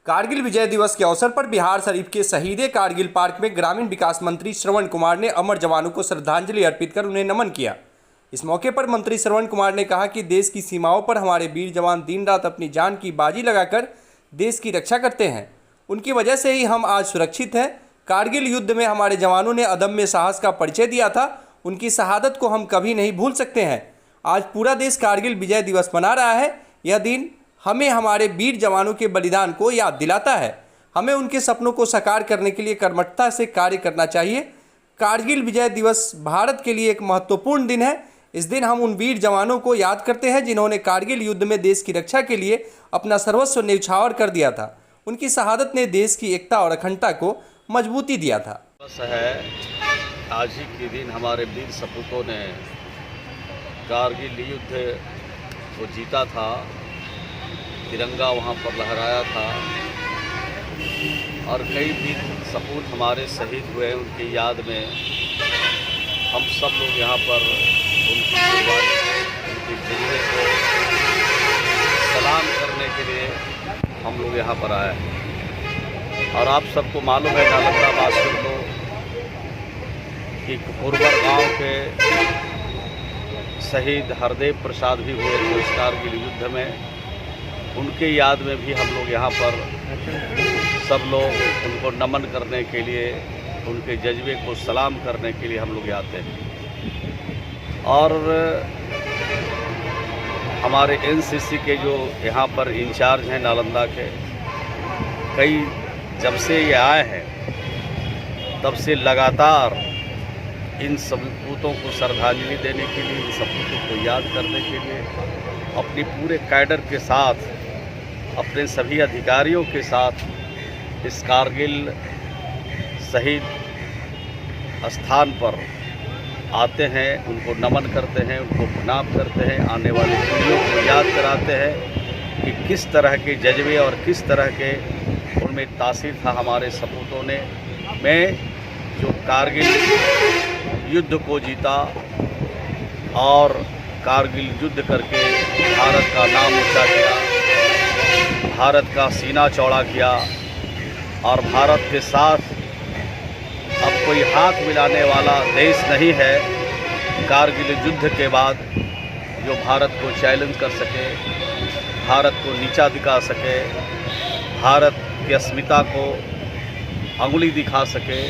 कारगिल विजय दिवस के अवसर पर बिहार शरीफ के शहीद कारगिल पार्क में ग्रामीण विकास मंत्री श्रवण कुमार ने अमर जवानों को श्रद्धांजलि अर्पित कर उन्हें नमन किया। इस मौके पर मंत्री श्रवण कुमार ने कहा कि देश की सीमाओं पर हमारे वीर जवान दिन रात अपनी जान की बाजी लगाकर देश की रक्षा करते हैं। उनकी वजह से ही हम आज सुरक्षित हैं। कारगिल युद्ध में हमारे जवानों ने अदम्य साहस का परिचय दिया था। उनकी शहादत को हम कभी नहीं भूल सकते हैं। आज पूरा देश कारगिल विजय दिवस मना रहा है। यह दिन हमें हमारे वीर जवानों के बलिदान को याद दिलाता है। हमें उनके सपनों को साकार करने के लिए कर्मठता से कार्य करना चाहिए। कारगिल विजय दिवस भारत के लिए एक महत्वपूर्ण दिन है। इस दिन हम उन वीर जवानों को याद करते हैं जिन्होंने कारगिल युद्ध में देश की रक्षा के लिए अपना सर्वस्व न्यौछावर कर दिया था। उनकी शहादत ने देश की एकता और अखंडता को मजबूती दिया था। बस है आज ही के दिन हमारे वीर सपूतों ने कारगिल युद्ध को जीता था, तिरंगा वहाँ पर लहराया था और कई वीर सपूत हमारे शहीद हुए। उनकी याद में हम सब लोग यहाँ पर उनकी कुर्बानी को, उनकी जज्बे को सलाम करने के लिए हम लोग यहाँ पर आए हैं। और आप सबको मालूम है नालंदा वासियों को कि कुरबर गांव के शहीद हरदेव प्रसाद भी हुए थे इस कारगिल युद्ध में। उनके याद में भी हम लोग यहाँ पर सब लोग उनको नमन करने के लिए, उनके जज्बे को सलाम करने के लिए हम लोग आते हैं। और हमारे एनसीसी के जो यहाँ पर इंचार्ज हैं नालंदा के, कई जब से ये आए हैं तब से लगातार इन सपूतों को श्रद्धांजलि देने के लिए, इन सपूतों को याद करने के लिए अपनी पूरे कैडर के साथ, अपने सभी अधिकारियों के साथ इस कारगिल शहीद स्थान पर आते हैं, उनको नमन करते हैं, उनको प्रणाम करते हैं, आने वाली पीढ़ियों को याद कराते हैं कि किस तरह के जज्बे और किस तरह के उनमें तासीर था हमारे सपूतों ने में जो कारगिल युद्ध को जीता और कारगिल युद्ध करके भारत का नाम ऊंचा किया, भारत का सीना चौड़ा किया। और भारत के साथ अब कोई हाथ मिलाने वाला देश नहीं है कारगिल युद्ध के बाद जो भारत को चैलेंज कर सके, भारत को नीचा दिखा सके, भारत की अस्मिता को अंगुली दिखा सके।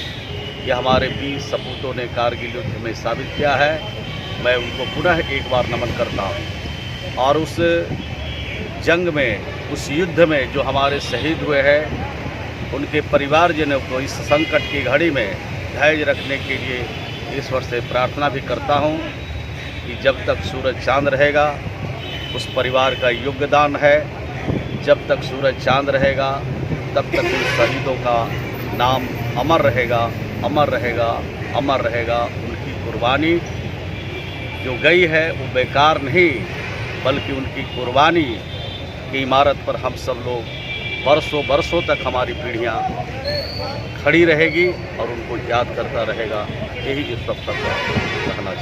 ये हमारे वीर सपूतों ने कारगिल युद्ध में साबित किया है। मैं उनको पुनः एक बार नमन करता हूँ। और उस जंग में, उस युद्ध में जो हमारे शहीद हुए हैं, उनके परिवारजनों को इस संकट की घड़ी में धैर्य रखने के लिए ईश्वर से प्रार्थना भी करता हूँ कि जब तक सूरज चांद रहेगा उस परिवार का योगदान है। जब तक सूरज चांद रहेगा तब तक उन शहीदों का नाम अमर रहेगा, अमर रहेगा, अमर रहेगा। उनकी कुर्बानी जो गई है वो बेकार नहीं, बल्कि उनकी कुर्बानी की इमारत पर हम सब लोग बरसों बरसों तक हमारी पीढ़ियाँ खड़ी रहेगी और उनको याद करता रहेगा। यही इस सब का कहना चाहिए।